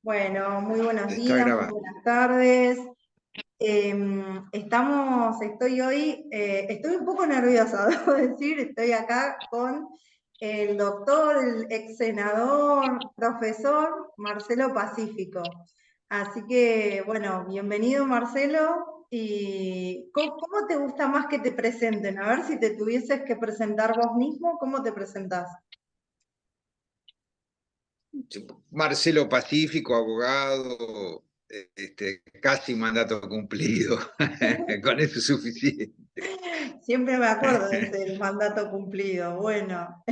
Bueno, muy buenos Está días, muy grabando. buenas tardes. Estoy un poco nerviosa, debo decir, estoy acá con el doctor, el ex senador, profesor Marcelo Pacífico. Así que, bueno, bienvenido Marcelo. ¿Y cómo te gusta más que te presenten? A ver si te tuvieses que presentar vos mismo, ¿cómo te presentás? Marcelo Pacífico, abogado, casi mandato cumplido. Con eso es suficiente. Siempre me acuerdo de ese el mandato cumplido. Bueno,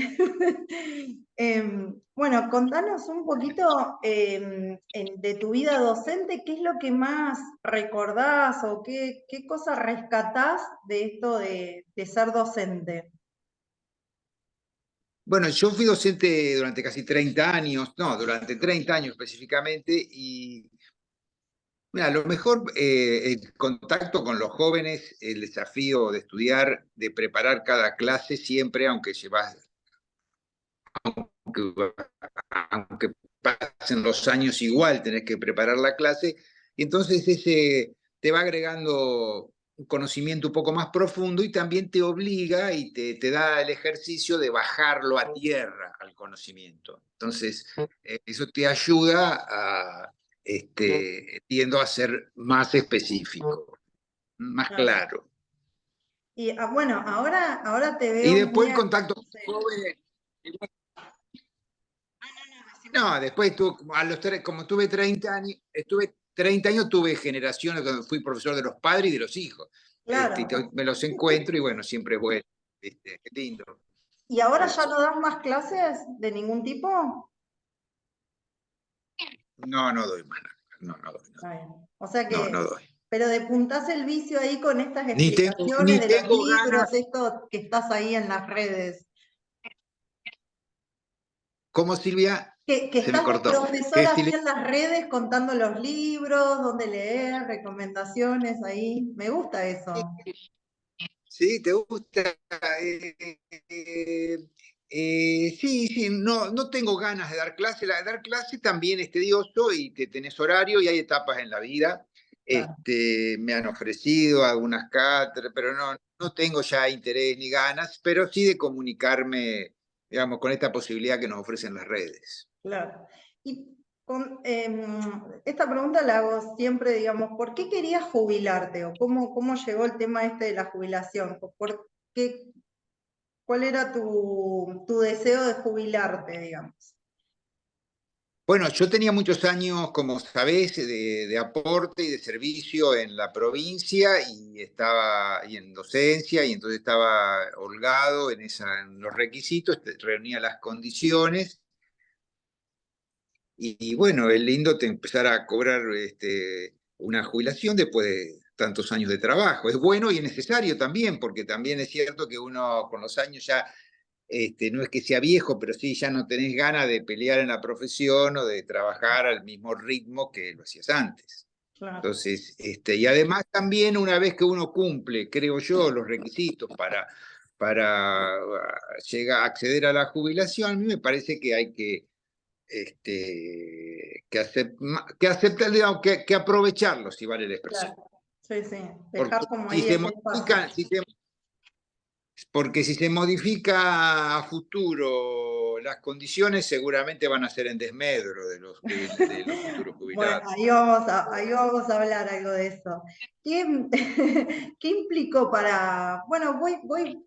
bueno, contanos un poquito de tu vida docente, ¿qué es lo que más recordás o qué cosa rescatás de esto de ser docente? Bueno, yo fui docente durante casi 30 años, no, durante 30 años específicamente, y mira, lo mejor, el contacto con los jóvenes, el desafío de estudiar, de preparar cada clase siempre, aunque pasen los años igual, tenés que preparar la clase, y entonces ese te va agregando un conocimiento un poco más profundo y también te obliga y te da el ejercicio de bajarlo a tierra al conocimiento. Entonces, eso te ayuda tiendo a ser más específico, más Claro. claro. Y bueno, ahora te Y veo muy... después el contacto con Sí. jóvenes. Ah, no, no, decime. No, después como tuve 30 años, estuve 30 años, tuve generaciones donde fui profesor de los padres y de los hijos. Claro. Me los encuentro y bueno, siempre es bueno. Qué lindo ¿Y ahora ya eso. no das más clases de ningún tipo? No, no doy más. No doy. Está bien. O sea No, no que, doy. pero depuntás el vicio ahí con estas Ni explicaciones de los tengo libros, ganas. esto que estás ahí en las redes. ¿Cómo, Silvia? Que Se me estás de cortó. profesor ¿Qué, así Silvia? en las redes contando los libros, dónde leer, recomendaciones ahí. Me gusta eso. ¿Sí? ¿Te gusta? Sí, sí, no tengo ganas de dar clase. Dar clase también es tedioso y te tenés horario y hay etapas en la vida. Claro, Me han ofrecido algunas cátedras, pero no tengo ya interés ni ganas, pero sí de comunicarme, digamos, con esta posibilidad que nos ofrecen las redes. claro. Y esta pregunta la hago siempre, digamos, ¿por qué querías jubilarte? ¿O cómo llegó el tema este de la jubilación? ¿Por qué, cuál era tu deseo de jubilarte, digamos? Bueno, yo tenía muchos años, como sabés, de aporte y de servicio en la provincia y estaba y en docencia y entonces estaba holgado en los requisitos, reunía las condiciones y bueno, es lindo empezar a cobrar una jubilación después de tantos años de trabajo. Es bueno y es necesario también, porque también es cierto que uno con los años ya no es que sea viejo, pero sí ya no tenés ganas de pelear en la profesión o de trabajar al mismo ritmo que lo hacías antes. Claro. Entonces, y además también una vez que uno cumple, creo yo, los requisitos para llegar a acceder a la jubilación, a mí me parece que hay que aceptar, digamos, que aprovecharlo, si vale la expresión. Claro, sí, sí, Porque dejar como si ahí se ese espacio. modifican, porque si se modifica a futuro las condiciones, seguramente van a ser en desmedro de los futuros Bueno, jubilados. ahí vamos a hablar algo de eso. ¿Qué, qué implicó para, bueno, voy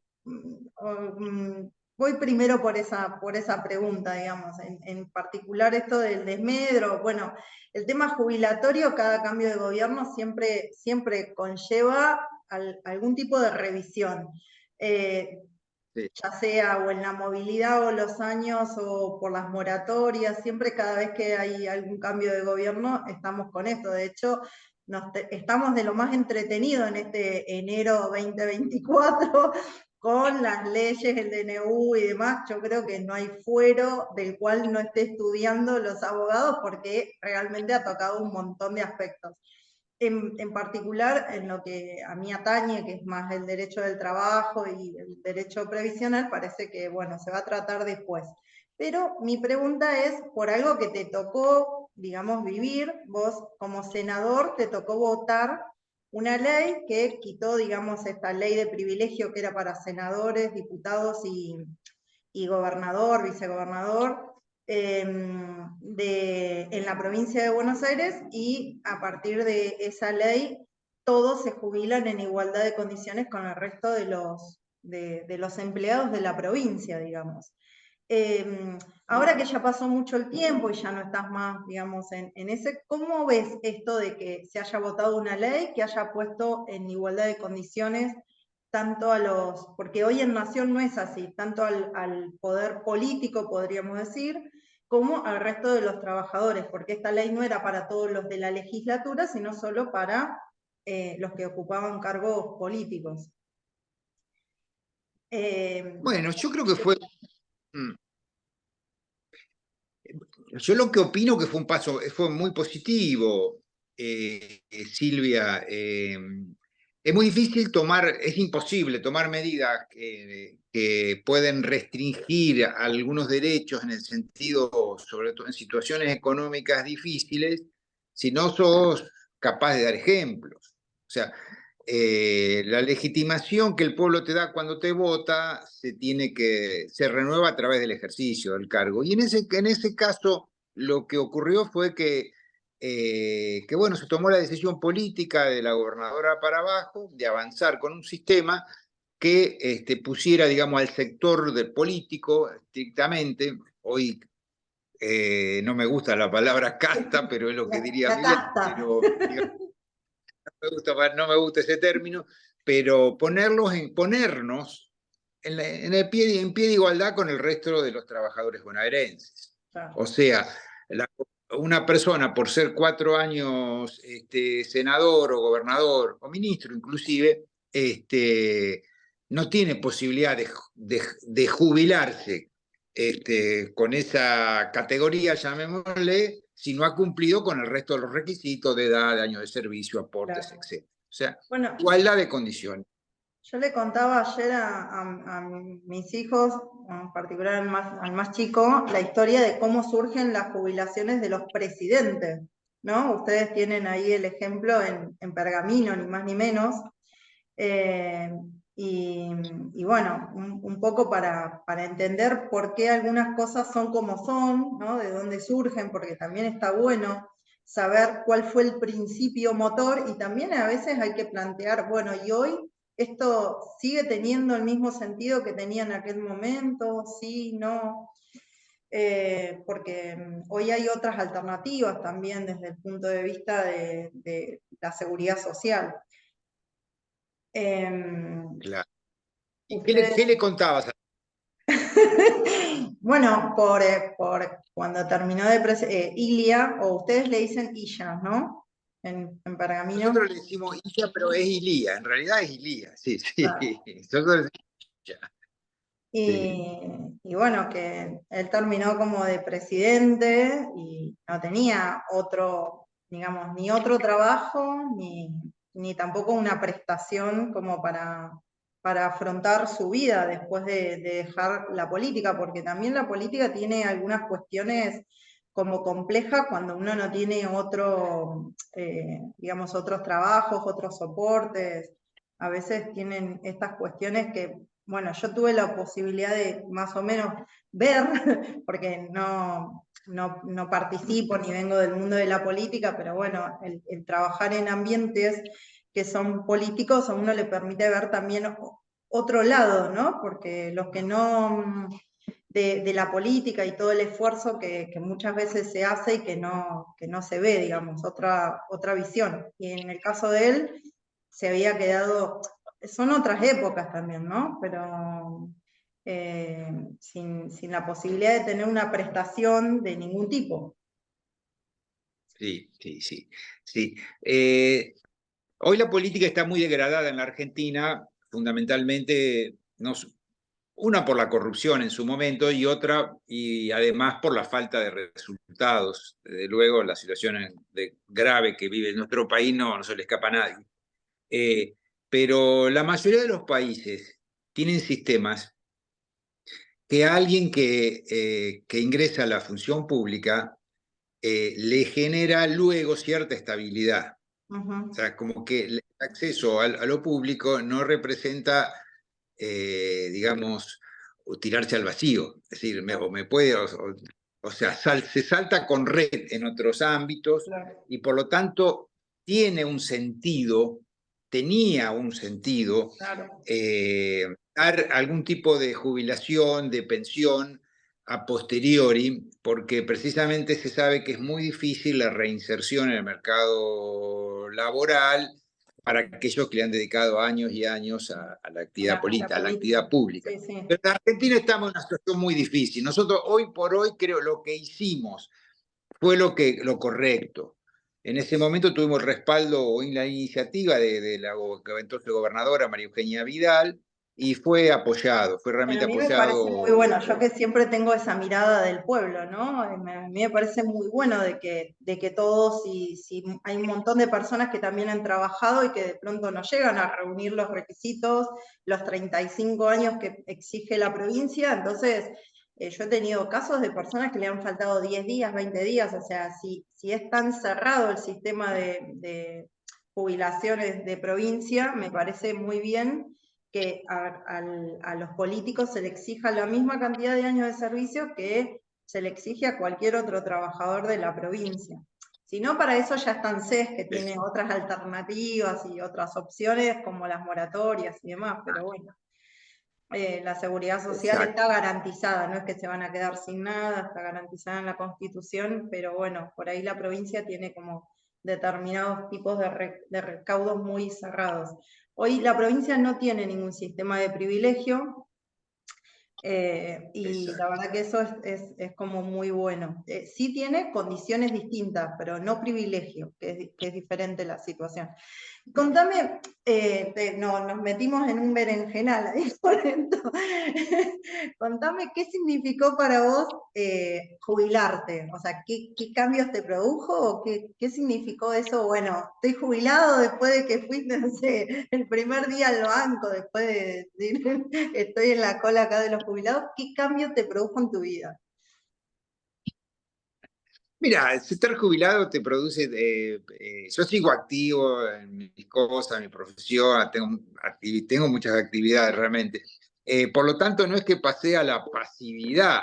primero por esa pregunta, digamos, en particular esto del desmedro, bueno, el tema jubilatorio, cada cambio de gobierno siempre conlleva algún tipo de revisión. Eh, Sí. ya sea o en la movilidad o los años o por las moratorias, siempre cada vez que hay algún cambio de gobierno estamos con esto. De hecho, estamos de lo más entretenido en este enero 2024 con las leyes, el DNU y demás. Yo creo que no hay fuero del cual no esté estudiando los abogados porque realmente ha tocado un montón de aspectos. En particular, en lo que a mí atañe, que es más el derecho del trabajo y el derecho previsional, parece que, bueno, se va a tratar después. Pero mi pregunta es por algo que te tocó digamos, vivir. Vos como senador te tocó votar una ley que quitó, digamos, esta ley de privilegio que era para senadores, diputados y gobernador, vicegobernador, en la provincia de Buenos Aires, y a partir de esa ley todos se jubilan en igualdad de condiciones con el resto de los empleados de la provincia, digamos. Ahora que ya pasó mucho el tiempo y ya no estás más, digamos, en ese, ¿cómo ves esto de que se haya votado una ley que haya puesto en igualdad de condiciones tanto a los, porque hoy en Nación no es así, tanto al poder político, podríamos decir, como al resto de los trabajadores, porque esta ley no era para todos los de la legislatura, sino solo para los que ocupaban cargos políticos? Bueno, yo creo que fue... mm, Yo lo que opino que fue un paso, fue muy positivo, Silvia. Es muy difícil tomar, es imposible tomar medidas que pueden restringir algunos derechos en el sentido, sobre todo en situaciones económicas difíciles, si no sos capaz de dar ejemplos. O sea, la legitimación que el pueblo te da cuando te vota se renueva a través del ejercicio del cargo. Y en ese caso lo que ocurrió fue que bueno, se tomó la decisión política de la gobernadora para abajo de avanzar con un sistema que pusiera, digamos, al sector del político estrictamente. Hoy no me gusta la palabra casta, pero es lo que diría La Milei, casta. pero digamos, no me gusta ese término, pero ponernos en pie de igualdad con el resto de los trabajadores bonaerenses. O sea, una persona por ser 4 años senador o gobernador o ministro inclusive, no tiene posibilidad de jubilarse con esa categoría, llamémosle, si no ha cumplido con el resto de los requisitos de edad, de años de servicio, aportes, Claro. etc. O sea, Bueno, igualdad de condiciones. yo le contaba ayer a mis hijos, en particular al más chico, la historia de cómo surgen las jubilaciones de los presidentes, ¿no? Ustedes tienen ahí el ejemplo en Pergamino, ni más ni menos. Eh, y bueno, un poco para entender por qué algunas cosas son como son, ¿no? De dónde surgen, porque también está bueno saber cuál fue el principio motor, y también a veces hay que plantear, bueno, ¿y hoy esto sigue teniendo el mismo sentido que tenía en aquel momento? Sí, no. Porque hoy hay otras alternativas también desde el punto de vista de la seguridad social. Claro. ¿Y qué Ustedes, le contabas? bueno, por cuando terminó de Ilia, o ustedes le dicen Illa, ¿no? En Pergamino. Nosotros le decimos Illa, pero es Ilía, en realidad es Ilía, sí, sí. Claro. Nosotros le decimos Illa, sí. Y bueno, que él terminó como de presidente y no tenía otro, digamos, ni otro trabajo, ni tampoco una prestación como para afrontar su vida después de dejar la política, porque también la política tiene algunas cuestiones como complejas cuando uno no tiene otro, digamos, otros trabajos, otros soportes. A veces tienen estas cuestiones que, bueno, yo tuve la posibilidad de más o menos ver, porque no participo ni vengo del mundo de la política, pero bueno, el trabajar en ambientes que son políticos a uno le permite ver también otro lado, ¿no? Porque los que no, de la política y todo el esfuerzo que muchas veces se hace y que no se ve, digamos, otra visión. Y en el caso de él, se había quedado, son otras épocas también, ¿no? Pero sin la posibilidad de tener una prestación de ningún tipo. Sí, sí, sí, sí. Hoy la política está muy degradada en la Argentina, fundamentalmente, una por la corrupción en su momento y otra, y además por la falta de resultados. Desde luego, la situación grave que vive nuestro país no se le escapa a nadie. Pero la mayoría de los países tienen sistemas que alguien que ingresa a la función pública le genera luego cierta estabilidad. O Ujú. sea, como que el acceso a lo público no representa, digamos, tirarse al vacío. Es decir, o me puede, o sea, se salta con red en otros ámbitos Claro, y por lo tanto tiene un sentido, tenía un sentido, claro. dar algún tipo de jubilación, de pensión a posteriori, porque precisamente se sabe que es muy difícil la reinserción en el mercado laboral para aquellos que le han dedicado años y años a la actividad La política, a la política. actividad pública. Sí, sí. Pero en Argentina estamos en una situación muy difícil. Nosotros hoy por hoy creo lo que hicimos fue lo correcto. En ese momento tuvimos respaldo en la iniciativa de la entonces gobernadora María Eugenia Vidal y fue apoyado, fue Bueno, realmente a mí me parece muy apoyado. bueno, yo que siempre tengo esa mirada del pueblo, ¿no? A mí me parece muy bueno de que todos, si hay un montón de personas que también han trabajado y que de pronto no llegan a reunir los requisitos, los 35 años que exige la provincia, entonces yo he tenido casos de personas que le han faltado 10 días, 20 días, o sea, si es tan cerrado el sistema de jubilaciones de provincia, me parece muy bien que a los políticos se le exija la misma cantidad de años de servicio que se le exige a cualquier otro trabajador de la provincia. Si no, para eso ya está ANSES, que tiene otras alternativas y otras opciones como las moratorias y demás, pero bueno, la seguridad social Exacto. está garantizada, no es que se van a quedar sin nada, está garantizada en la Constitución, pero bueno, por ahí la provincia tiene como determinados tipos de recaudos muy cerrados. Hoy la provincia no tiene ningún sistema de privilegio, y la Exacto. verdad que eso es como muy bueno. Sí tiene condiciones distintas, pero no privilegio, que es diferente la situación. Contame, no, nos metimos en un berenjenal ahí por dentro. Contame qué significó para vos jubilarte, o sea, qué cambios te produjo o qué significó eso. Bueno, estoy jubilado después de que fuiste, no sé, el primer día al banco, después de decir, estoy en la cola acá de los jubilados, ¿qué cambio te produjo en tu vida? Mira, estar jubilado te produce, yo sigo activo en mis cosas, en mi profesión, tengo muchas actividades realmente. Por lo tanto, no es que pasé a la pasividad,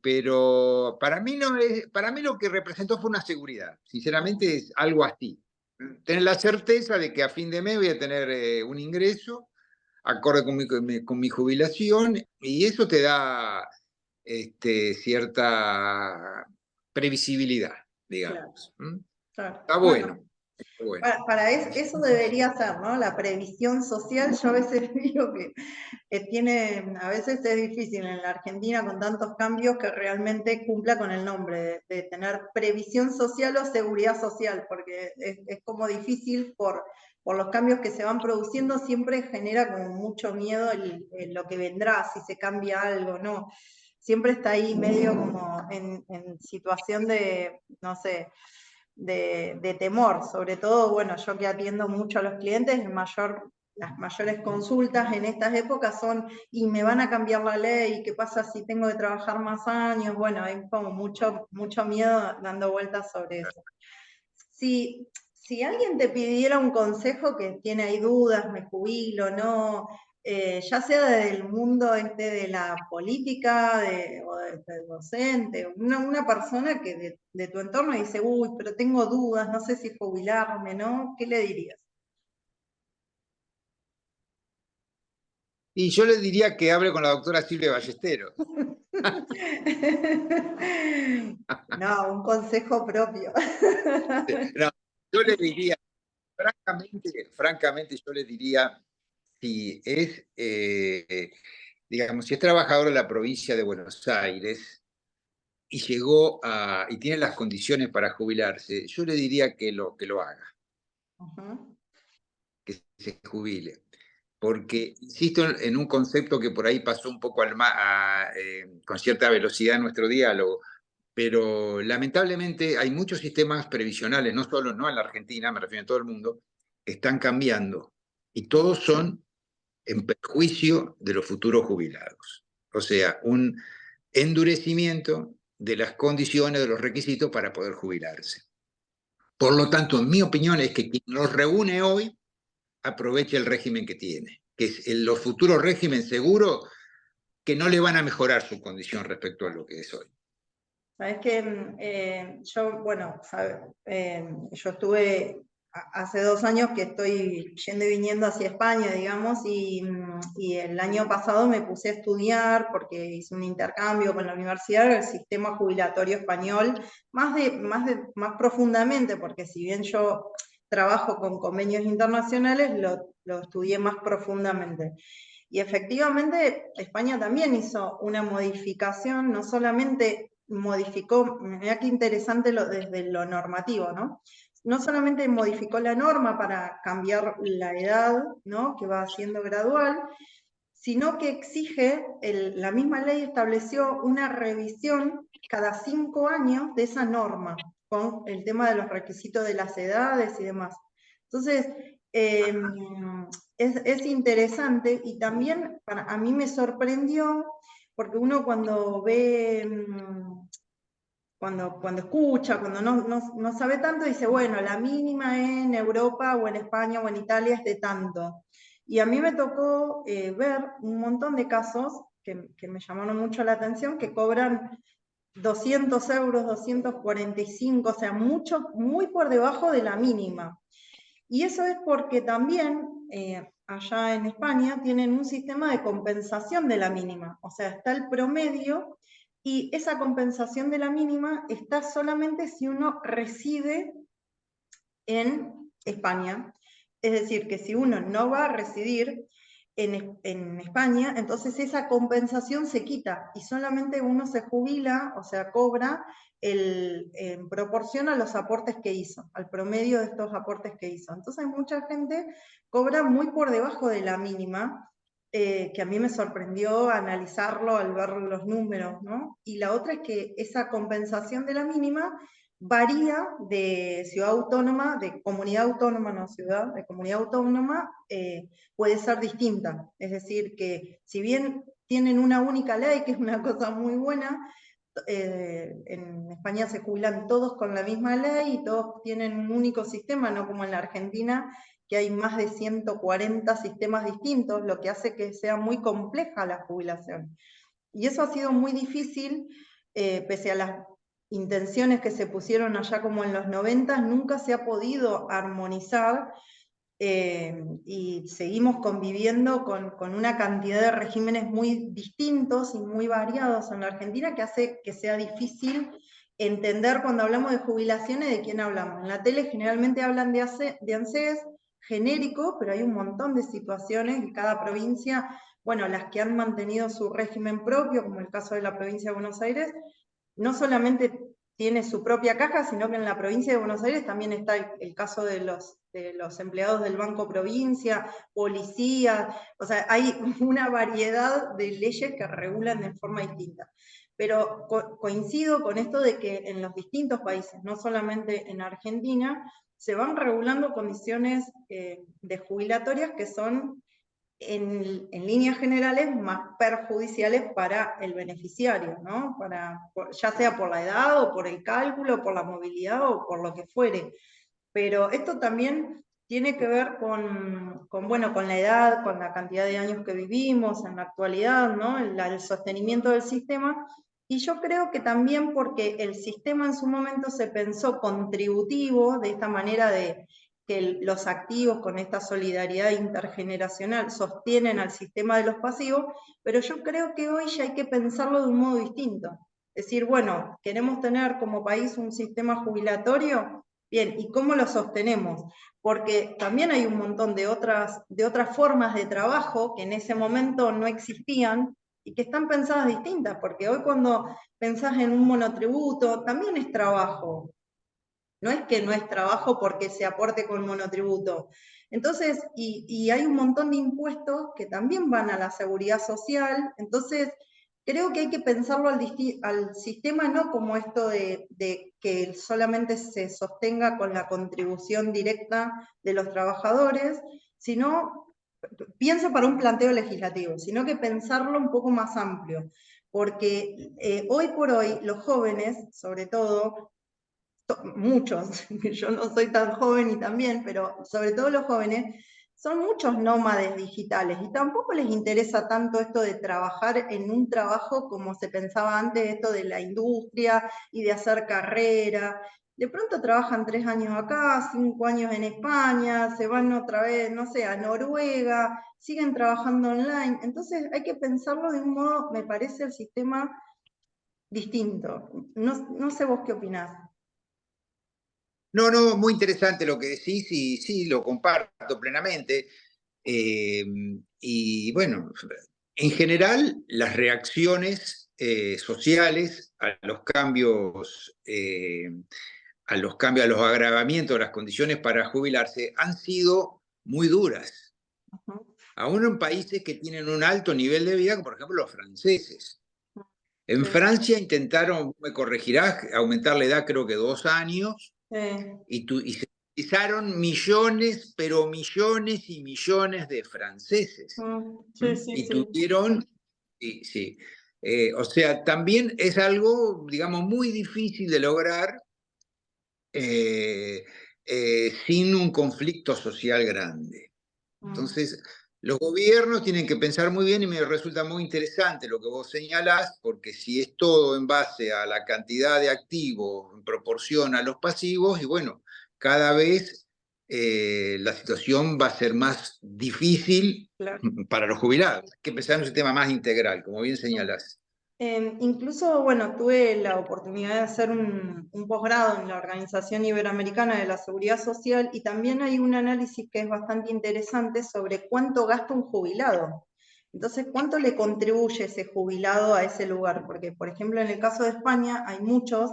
pero para mí, no es, para mí lo que representó fue una seguridad, sinceramente es algo así. Tener la certeza de que a fin de mes voy a tener un ingreso acorde con mi jubilación y eso te da cierta previsibilidad, Claro, digamos. ¿Mm? claro. Está Bueno, bueno, está bueno. eso debería ser, ¿no? La previsión social, yo a veces digo que tiene, a veces es difícil en la Argentina con tantos cambios que realmente cumpla con el nombre de tener previsión social o seguridad social, porque es como difícil por los cambios que se van produciendo, siempre genera como mucho miedo lo que vendrá, si se cambia algo, ¿no? Siempre está ahí medio como en situación de, no sé, de temor, sobre todo, bueno, yo que atiendo mucho a los clientes, las mayores consultas en estas épocas son, y me van a cambiar la ley, ¿qué pasa si tengo que trabajar más años? Bueno, hay como mucho miedo dando vueltas sobre eso. Si alguien te pidiera un consejo que tiene ahí dudas, me jubilo, no, ya sea del mundo de la política o de docente, una persona que de tu entorno dice, uy, pero tengo dudas, no sé si jubilarme, ¿no? ¿Qué le dirías? Y yo le diría que hable con la doctora Silvia Ballesteros. No, un consejo propio. No, yo le diría, francamente, yo le diría, si es, digamos, si es trabajador de la provincia de Buenos Aires y tiene las condiciones para jubilarse, yo le diría que lo haga, Ujú. que se jubile. Porque insisto en un concepto que por ahí pasó un poco con cierta velocidad en nuestro diálogo, pero lamentablemente hay muchos sistemas previsionales, no solo no en la Argentina, me refiero a todo el mundo, que están cambiando y todos son en perjuicio de los futuros jubilados. O sea, un endurecimiento de las condiciones, de los requisitos para poder jubilarse. Por lo tanto, mi opinión es que quien nos reúne hoy aproveche el régimen que tiene, que es los futuros regímenes seguros que no le van a mejorar su condición respecto a lo que es hoy. Sabes que yo, bueno, yo estuve hace 2 años que estoy yendo y viniendo hacia España, digamos, y el año pasado me puse a estudiar porque hice un intercambio con la universidad del sistema jubilatorio español, más profundamente, porque si bien yo trabajo con convenios internacionales, lo estudié más profundamente. Y efectivamente España también hizo una modificación, no solamente modificó, mira qué interesante desde lo normativo, ¿no? No solamente modificó la norma para cambiar la edad, ¿no? Que va siendo gradual, sino que exige, la misma ley estableció una revisión cada 5 años de esa norma, con el tema de los requisitos de las edades y demás. Entonces, es interesante y también a mí me sorprendió, porque uno cuando ve, cuando escucha, cuando no sabe tanto, dice, bueno, la mínima en Europa o en España o en Italia es de tanto. Y a mí me tocó ver un montón de casos que me llamaron mucho la atención, que cobran 200 euros, 245, o sea, muy por debajo de la mínima. Y eso es porque también allá en España tienen un sistema de compensación de la mínima, o sea, está el promedio y esa compensación de la mínima está solamente si uno reside en España. Es decir, que si uno no va a residir en España, entonces esa compensación se quita y solamente uno se jubila, o sea, cobra en proporción a los aportes que hizo, al promedio de estos aportes que hizo. Entonces mucha gente cobra muy por debajo de la mínima, que a mí me sorprendió analizarlo al ver los números, ¿no? Y la otra es que esa compensación de la mínima varía de ciudad autónoma, de comunidad autónoma, no ciudad, de comunidad autónoma, puede ser distinta. Es decir, que si bien tienen una única ley, que es una cosa muy buena, en España se jubilan todos con la misma ley y todos tienen un único sistema, no como en la Argentina, que hay más de 140 sistemas distintos, lo que hace que sea muy compleja la jubilación. Y eso ha sido muy difícil, pese a las intenciones que se pusieron allá como en los 90, nunca se ha podido armonizar y seguimos conviviendo con una cantidad de regímenes muy distintos y muy variados en la Argentina que hace que sea difícil entender cuando hablamos de jubilaciones de quién hablamos. En la tele generalmente hablan de ANSES genérico, pero hay un montón de situaciones y cada provincia, bueno, las que han mantenido su régimen propio, como el caso de la provincia de Buenos Aires, no solamente tiene su propia caja, sino que en la provincia de Buenos Aires también está el caso de los empleados del Banco Provincia, policía, o sea, hay una variedad de leyes que regulan de forma distinta. Pero coincido con esto de que en los distintos países, no solamente en Argentina, se van regulando condiciones de jubilatorias que son en líneas generales más perjudiciales para el beneficiario, ¿no? Ya sea por la edad o por el cálculo, por la movilidad o por lo que fuere. Pero esto también tiene que ver bueno, con la edad, con la cantidad de años que vivimos en la actualidad, ¿no? El sostenimiento del sistema. Y yo creo que también porque el sistema en su momento se pensó contributivo, de esta manera de que los activos con esta solidaridad intergeneracional sostienen al sistema de los pasivos, pero yo creo que hoy ya hay que pensarlo de un modo distinto. Es decir, bueno, queremos tener como país un sistema jubilatorio. Bien, ¿y cómo lo sostenemos? Porque también hay un montón de otras formas de trabajo que en ese momento no existían y que están pensadas distintas, porque hoy cuando pensás en un monotributo, también es trabajo. No es que no es trabajo porque se aporte con monotributo. Entonces, y hay un montón de impuestos que también van a la seguridad social, entonces creo que hay que pensarlo al sistema no como esto de que solamente se sostenga con la contribución directa de los trabajadores, sino, pienso para un planteo legislativo, sino que pensarlo un poco más amplio. porque hoy por hoy los jóvenes, sobre todo, muchos, yo no soy tan joven y también, pero sobre todo los jóvenes, son muchos nómades digitales y tampoco les interesa tanto esto de trabajar en un trabajo como se pensaba antes, esto de la industria y de hacer carrera. De pronto trabajan 3 años acá, 5 años en España, se van otra vez, no sé, a Noruega, siguen trabajando online. Entonces hay que pensarlo de un modo, me parece, el sistema distinto. No sé vos qué opinás. No, no, muy interesante lo que decís y sí, lo comparto plenamente. Eh, y bueno, en general, las reacciones sociales a los agravamientos de las condiciones para jubilarse han sido muy duras. Ujú. Aún en países que tienen un alto nivel de vida, como por ejemplo los franceses. En Sí, Francia intentaron, me corregirás, aumentar la edad creo que 2 años sí. y se utilizaron millones, pero millones y millones de franceses. Sí, sí, Y sí. tuvieron, sí, sí. O sea, también es algo, digamos, muy difícil de lograr eh, sin un conflicto social grande. Mm, Entonces, los gobiernos tienen que pensar muy bien y me resulta muy interesante lo que vos señalás, porque si es todo en base a la cantidad de activos en proporción a los pasivos, y bueno, cada vez la situación va a ser más difícil claro. para los jubilados. Hay que pensar en un sistema más integral, como bien Mm. señalás. Incluso, bueno, tuve la oportunidad de hacer un posgrado en la Organización Iberoamericana de la Seguridad Social y también hay un análisis que es bastante interesante sobre cuánto gasta un jubilado. Entonces, ¿cuánto le contribuye ese jubilado a ese lugar? Porque, por ejemplo, en el caso de España hay muchos,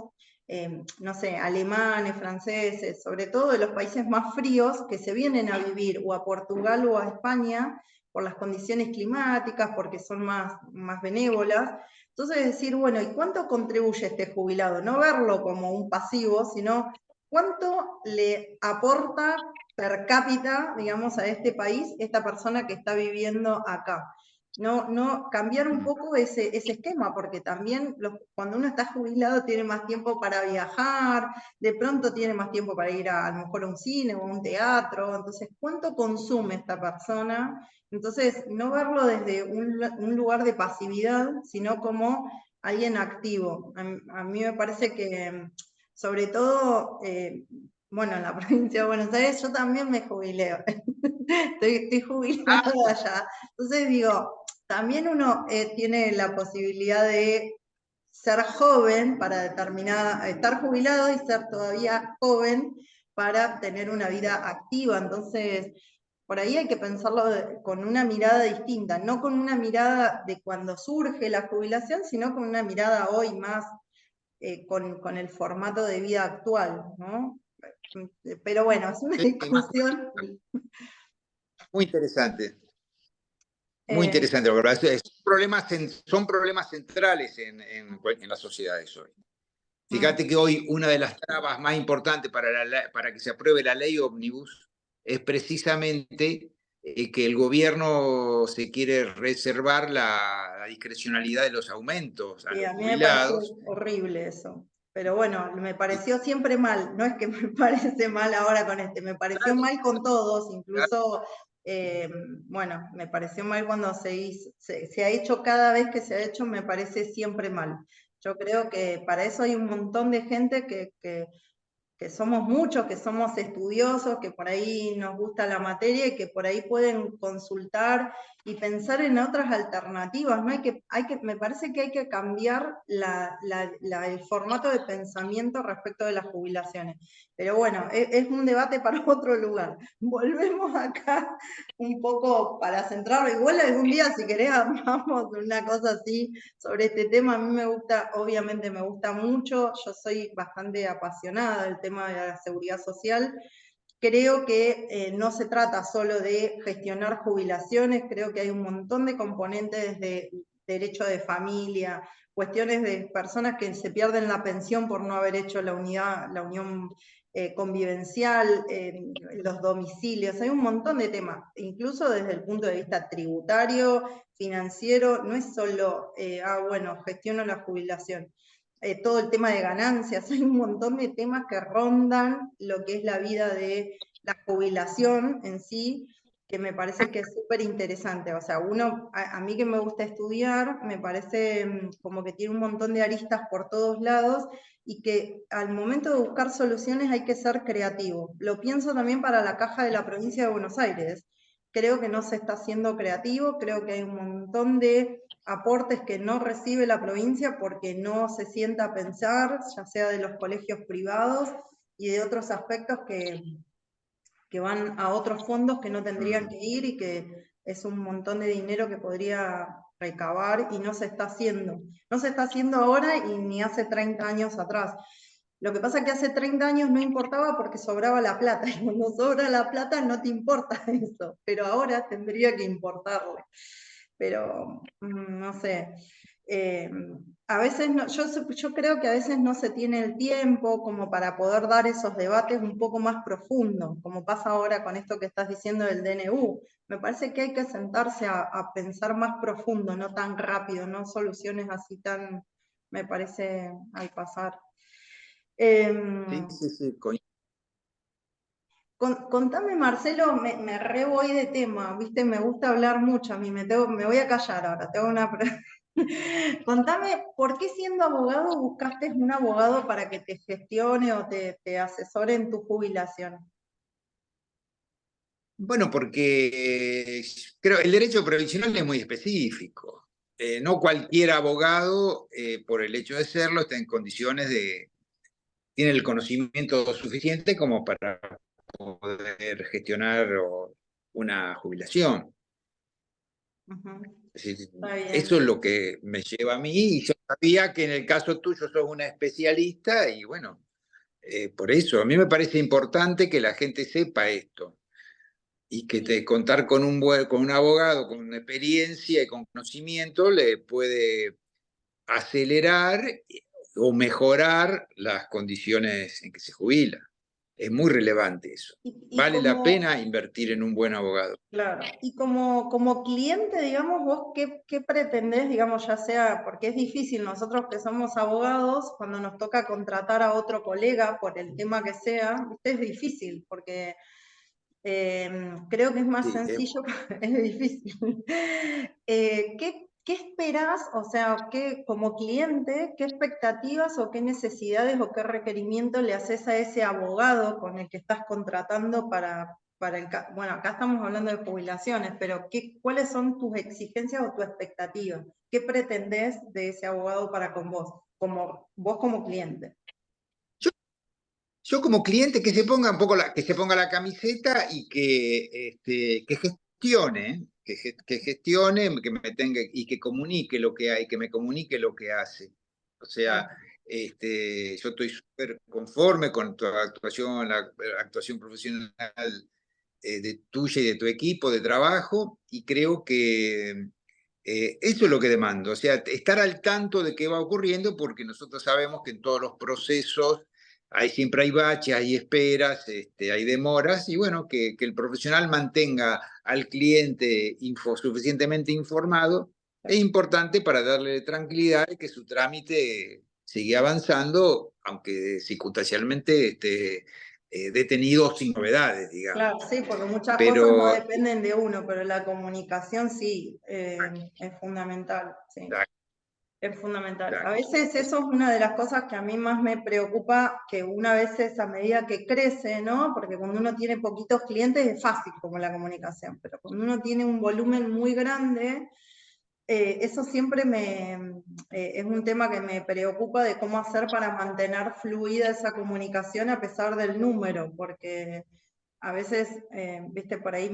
no sé, alemanes, franceses, sobre todo de los países más fríos, que se vienen a vivir o a Portugal o a España por las condiciones climáticas, porque son más benévolas. Entonces decir, bueno, ¿y cuánto contribuye este jubilado? No verlo como un pasivo, sino cuánto le aporta per cápita, digamos, a este país esta persona que está viviendo acá. No cambiar un poco ese esquema, porque también cuando uno está jubilado tiene más tiempo para viajar, de pronto tiene más tiempo para ir a lo mejor a un cine o a un teatro, entonces, ¿cuánto consume esta persona? Entonces, no verlo desde un lugar de pasividad, sino como alguien activo. A mí me parece que, sobre todo, bueno, en la provincia de Buenos Aires yo también me jubileo. Estoy jubilada Ah, allá. Entonces digo, también uno tiene la posibilidad de ser joven para estar jubilado y ser todavía joven para tener una vida activa. Entonces, por ahí hay que pensarlo con una mirada distinta, no con una mirada de cuando surge la jubilación, sino con una mirada hoy más con el formato de vida actual, ¿no? Pero bueno, es una discusión. muy interesante. Muy eh, interesante, lo que hablas. Son problemas centrales en las sociedades hoy. mm, Fíjate que hoy una de las trabas más importantes para que se apruebe la ley ómnibus es precisamente que el gobierno se quiere reservar la discrecionalidad de los aumentos a sí, los a mí me parece jubilados. horrible eso. Pero bueno, me Y, pareció siempre mal, no es que me parece mal ahora con este, me pareció claro, mal con todos, claro, incluso, bueno, me pareció mal cuando se ha hecho cada vez que se ha hecho, me parece siempre mal. Yo creo que para eso hay un montón de gente que somos muchos, que somos estudiosos, que por ahí nos gusta la materia y que por ahí pueden consultar y pensar en otras alternativas, ¿no? Me parece que hay que cambiar el formato de pensamiento respecto de las jubilaciones. Pero bueno, es un debate para otro lugar. Volvemos acá un poco para centrarlo. Igual algún día, si querés, armamos una cosa así sobre este tema. A mí me gusta, obviamente me gusta mucho, yo soy bastante apasionada del tema de la seguridad social. Creo que no se trata solo de gestionar jubilaciones, creo que hay un montón de componentes desde derecho de familia, cuestiones de personas que se pierden la pensión por no haber hecho la unión convivencial, los domicilios, hay un montón de temas, incluso desde el punto de vista tributario, financiero, no es solo, bueno, gestiono la jubilación, todo el tema de ganancias, hay un montón de temas que rondan lo que es la vida de la jubilación en sí, que me parece que es súper interesante. O sea, a mí que me gusta estudiar, me parece como que tiene un montón de aristas por todos lados y que al momento de buscar soluciones hay que ser creativo. Lo pienso también para la caja de la provincia de Buenos Aires. Creo que no se está siendo creativo, creo que hay un montón de aportes que no recibe la provincia porque no se sienta a pensar, ya sea de los colegios privados y de otros aspectos que van a otros fondos que no tendrían que ir y que es un montón de dinero que podría recabar y no se está haciendo. No se está haciendo ahora y ni hace 30 años atrás. Lo que pasa es que hace 30 años no importaba porque sobraba la plata, y cuando sobra la plata no te importa eso, pero ahora tendría que importarle. Pero, no sé, a veces no, yo creo que a veces no se tiene el tiempo como para poder dar esos debates un poco más profundos, como pasa ahora con esto que estás diciendo del DNU. Me parece que hay que sentarse a pensar más profundo, no tan rápido, no soluciones así tan, me parece, al pasar. Sí, sí, sí, Contame, Marcelo, me re voy de tema, ¿viste? Me gusta hablar mucho, a mí me voy a callar ahora, tengo una Contame, ¿por qué siendo abogado buscaste un abogado para que te gestione o te asesore en tu jubilación? Bueno, porque creo el derecho provisional es muy específico. No cualquier abogado, por el hecho de serlo, está en condiciones tiene el conocimiento suficiente como para poder gestionar una jubilación. Ujú, Es decir, está eso es bien. lo que me lleva a mí, y yo sabía que en el caso tuyo sos una especialista, y bueno, por eso a mí me parece importante que la gente sepa esto. Y que contar con con un abogado con experiencia y con conocimiento le puede acelerar o mejorar las condiciones en que se jubila. Es muy relevante eso. Y Vale la como, pena invertir en un buen abogado. claro, y como cliente, digamos, vos, ¿qué pretendés, digamos, ya sea, porque es difícil, nosotros que somos abogados, cuando nos toca contratar a otro colega por el tema que sea, ¿viste? Es difícil, porque creo que es más Sí, sencillo, es difícil. ¿Qué esperás, o sea, como cliente, qué expectativas o qué necesidades o qué requerimientos le haces a ese abogado con el que estás contratando para bueno, acá estamos hablando de jubilaciones, pero ¿cuáles son tus exigencias o tu expectativas? ¿Qué pretendés de ese abogado para con vos como cliente? yo, yo como cliente que se ponga un poco que se ponga la camiseta y que gestione, que gestione, que me tenga y que comunique lo que hay, que me comunique lo que hace. O sea, Claro. yo estoy súper conforme con tu actuación, la actuación profesional de tuya y de tu equipo de trabajo, y creo que eso es lo que demando, o sea, estar al tanto de qué va ocurriendo, porque nosotros sabemos que en todos los procesos siempre hay baches, hay esperas, hay demoras, y bueno, que el profesional mantenga al cliente suficientemente informado es importante para darle tranquilidad y que su trámite siga avanzando, aunque circunstancialmente esté detenido sin novedades, digamos. Claro, sí, porque muchas cosas no Pero dependen de uno, pero la comunicación sí, es fundamental, sí, es fundamental. A exacto, veces eso es una de las cosas que a mí más me preocupa, que una vez a medida que crece, ¿no? Porque cuando uno tiene poquitos clientes es fácil como la comunicación, pero cuando uno tiene un volumen muy grande, eso siempre es un tema que me preocupa de cómo hacer para mantener fluida esa comunicación a pesar del número, porque a veces, viste, por ahí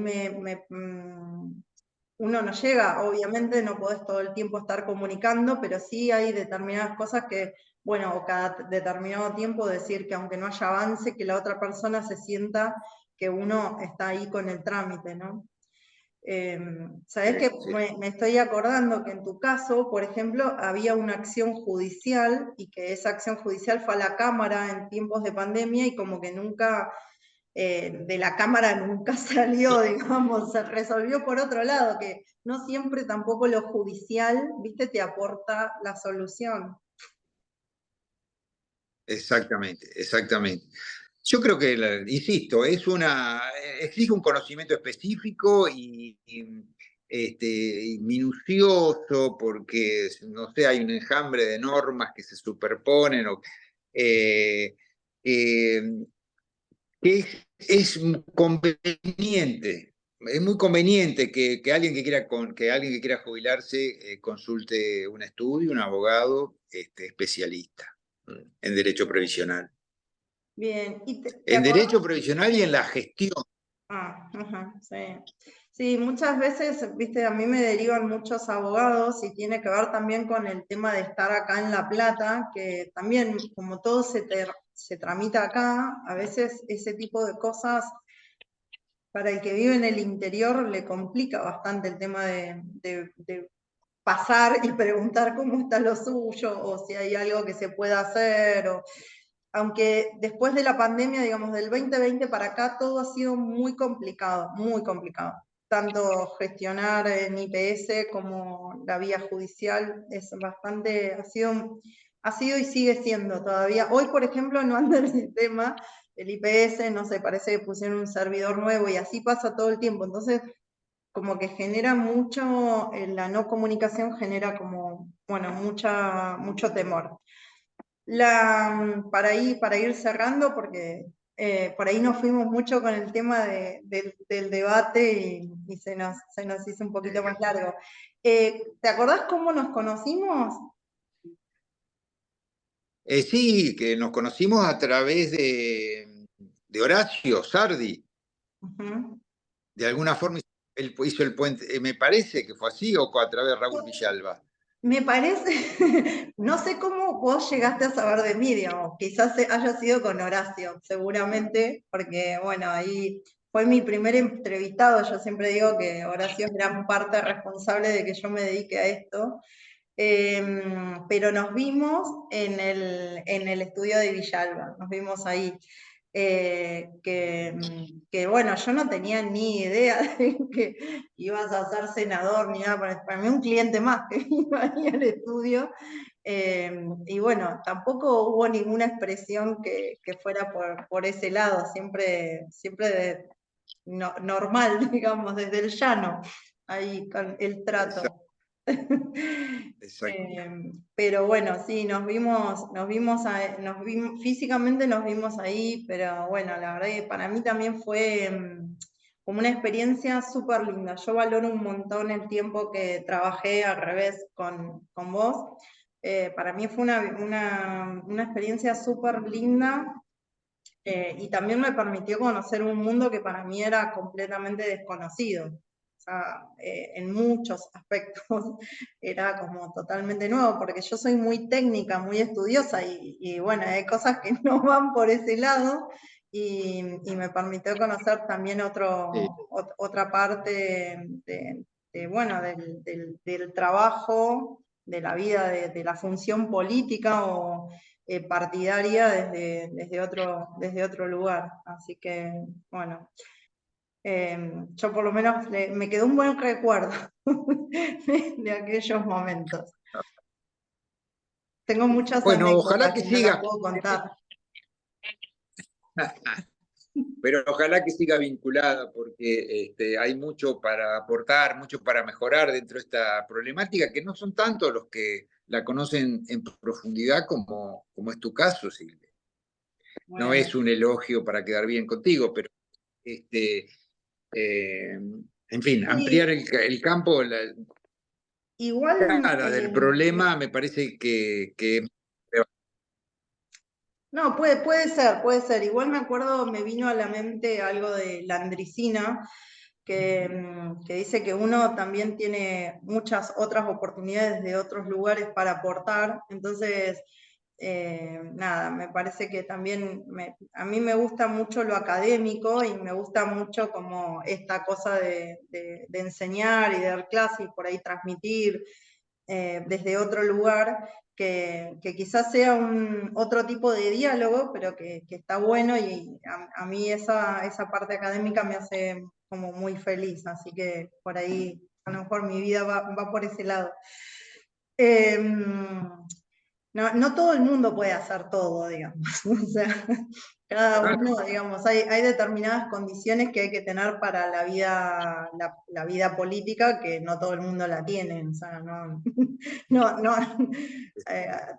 uno no llega, obviamente no podés todo el tiempo estar comunicando, pero sí hay determinadas cosas que, bueno, o cada determinado tiempo decir que aunque no haya avance, que la otra persona se sienta que uno está ahí con el trámite, ¿no? Sabés que sí. me estoy acordando que en tu caso, por ejemplo, había una acción judicial y que esa acción judicial fue a la Cámara en tiempos de pandemia y como que nunca, de la Cámara nunca salió, digamos, se resolvió por otro lado, que no siempre tampoco lo judicial, viste, te aporta la solución. Exactamente, exactamente. Yo creo que, insisto, exige un conocimiento específico y minucioso, porque, no sé, hay un enjambre de normas que se superponen, eh, eh, que es conveniente. Es muy conveniente que alguien que quiera jubilarse consulte un estudio, un abogado especialista en derecho previsional. Bien, ¿y te En acordás? derecho previsional y en la gestión. Ah, ajá, sí. Sí, muchas veces, viste, a mí me derivan muchos abogados y tiene que ver también con el tema de estar acá en La Plata, que también como todo se tramita acá, a veces ese tipo de cosas para el que vive en el interior le complica bastante el tema de pasar y preguntar cómo está lo suyo o si hay algo que se pueda hacer. Aunque después de la pandemia, digamos, del 2020 para acá, todo ha sido muy complicado, muy complicado. Tanto gestionar en IPS como la vía judicial es bastante, ha sido y sigue siendo todavía. Hoy, por ejemplo, no anda el sistema, el IPS, no sé, parece que pusieron un servidor nuevo y así pasa todo el tiempo. Entonces, como que genera mucho, la no comunicación genera como, bueno, mucho temor. Para ir cerrando, porque por ahí nos fuimos mucho con el tema del debate y se nos hizo un poquito más largo. ¿Te acordás cómo nos conocimos? Sí, que nos conocimos a través de Horacio Sardi. Ujú. De alguna forma él hizo el puente, me parece que fue así, o a través de Raúl Villalba. Me parece, no sé cómo vos llegaste a saber de mí, digamos, quizás haya sido con Horacio, seguramente, porque bueno, ahí fue mi primer entrevistado, yo siempre digo que Horacio es gran parte responsable de que yo me dedique a esto, pero nos vimos en el estudio de Villalba, nos vimos ahí. Que bueno, yo no tenía ni idea de que ibas a ser senador ni nada, para mí un cliente más que iba ahí al estudio, y bueno, tampoco hubo ninguna expresión que fuera por ese lado, siempre normal, digamos, desde el llano, ahí con el trato. Exacto, exacto. Pero bueno, sí, físicamente nos vimos ahí, pero bueno, la verdad que para mí también fue como una experiencia súper linda. Yo valoro un montón el tiempo que trabajé al revés con vos. Para mí fue una experiencia súper linda, y también me permitió conocer un mundo que para mí era completamente desconocido. O sea, en muchos aspectos era como totalmente nuevo, porque yo soy muy técnica, muy estudiosa, y bueno, hay cosas que no van por ese lado, y me permitió conocer también Sí, otra parte bueno, del trabajo, de la vida, de la función política o partidaria desde otro lugar. Así que, bueno, yo por lo menos me quedó un buen recuerdo de aquellos momentos. Tengo muchas bueno, ojalá anécdotas que que no las siga, puedo contar. pero ojalá que siga vinculada, porque hay mucho para aportar, mucho para mejorar dentro de esta problemática, que no son tantos los que la conocen en profundidad como es tu caso, Silvia. No Bueno, es un elogio para quedar bien contigo, pero eh, en fin, ampliar sí, el campo igual, cara del problema me parece que no, puede ser. Igual me acuerdo, me vino a la mente algo de la Landricina, que dice que uno también tiene muchas otras oportunidades de otros lugares para aportar. Entonces, nada, me parece que también a mí me gusta mucho lo académico y me gusta mucho como esta cosa de enseñar y de dar clases y por ahí transmitir desde otro lugar, que quizás sea otro tipo de diálogo, pero que está bueno y a mí esa parte académica me hace como muy feliz, así que por ahí a lo mejor mi vida va por ese lado. No todo el mundo puede hacer todo, digamos. O sea, cada uno, digamos, hay determinadas condiciones que hay que tener para la vida política que no todo el mundo la tiene. O sea,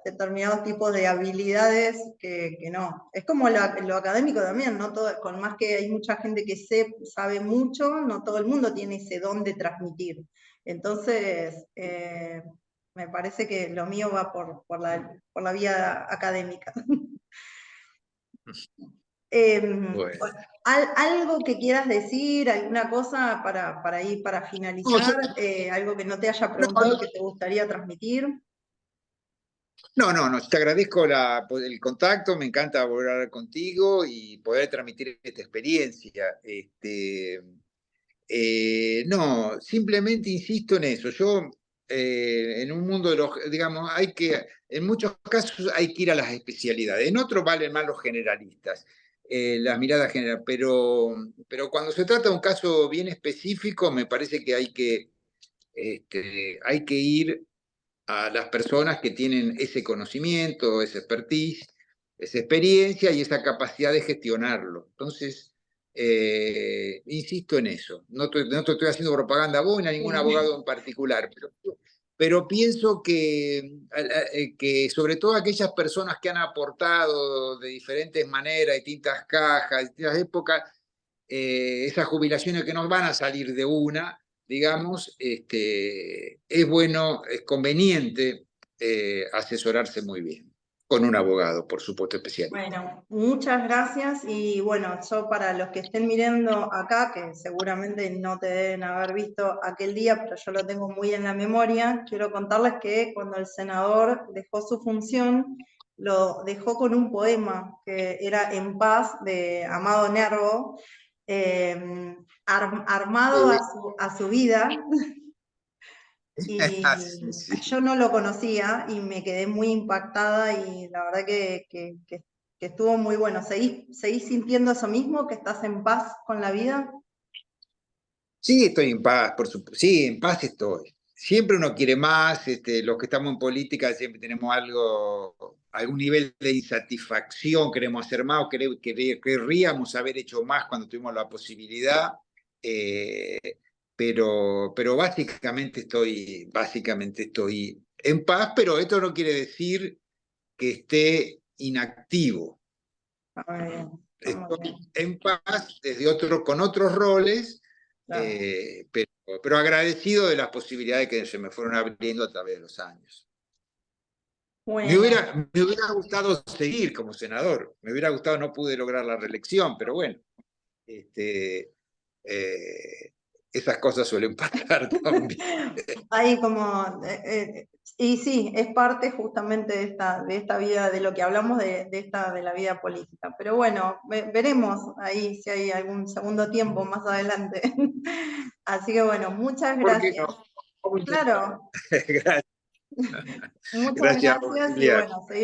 determinados tipos de habilidades que no. Es como lo académico también, ¿no? Con más que hay mucha gente que sabe mucho, no todo el mundo tiene ese don de transmitir. Entonces, me parece que lo mío va por la vía académica. Bueno. ¿Algo que quieras decir, alguna cosa para ir para finalizar? ¿Algo que no te haya preguntado que te gustaría transmitir? No, te agradezco el contacto, me encanta volver a hablar contigo y poder transmitir esta experiencia. No, simplemente insisto en eso. Yo, en un mundo de los, digamos, en muchos casos hay que ir a las especialidades, en otros valen más los generalistas, las miradas generales, pero cuando se trata de un caso bien específico, me parece que hay que ir a las personas que tienen ese conocimiento, esa expertise, esa experiencia y esa capacidad de gestionarlo. Entonces, insisto en eso. No te estoy haciendo propaganda a vos ni a ningún abogado en particular, pero pienso que sobre todo aquellas personas que han aportado de diferentes maneras, distintas cajas, distintas épocas, esas jubilaciones que no van a salir de una, digamos, es bueno, es conveniente asesorarse muy bien, con un abogado, por supuesto, especialista. Bueno, muchas gracias y bueno, yo para los que estén mirando acá, que seguramente no te deben haber visto aquel día, pero yo lo tengo muy en la memoria, quiero contarles que cuando el senador dejó su función, lo dejó con un poema que era En paz de Amado Nervo, armado a su vida. Y yo no lo conocía y me quedé muy impactada y la verdad que estuvo muy bueno. ¿Seguís sintiendo eso mismo, que estás en paz con la vida? Sí, estoy en paz, por supuesto. Sí, en paz estoy. Siempre uno quiere más, los que estamos en política siempre tenemos algún nivel de insatisfacción, queremos hacer más o querríamos haber hecho más cuando tuvimos la posibilidad, eh, pero básicamente estoy en paz, pero esto no quiere decir que esté inactivo. Estoy en paz con otros roles, Claro. pero agradecido de las posibilidades que se me fueron abriendo a través de los años. Me Bueno, hubiera gustado seguir como senador, me hubiera gustado, no pude lograr la reelección, pero bueno, esas cosas suelen pasar también. ahí como, y sí, es parte justamente de esta vida, de lo que hablamos de la vida política. Pero bueno, veremos ahí si hay algún segundo tiempo más adelante. Así que bueno, muchas ¿Por qué gracias. no? Vamos a intentar. Claro, Gracias, muchas gracias, gracias y Rosilía. bueno, seguimos.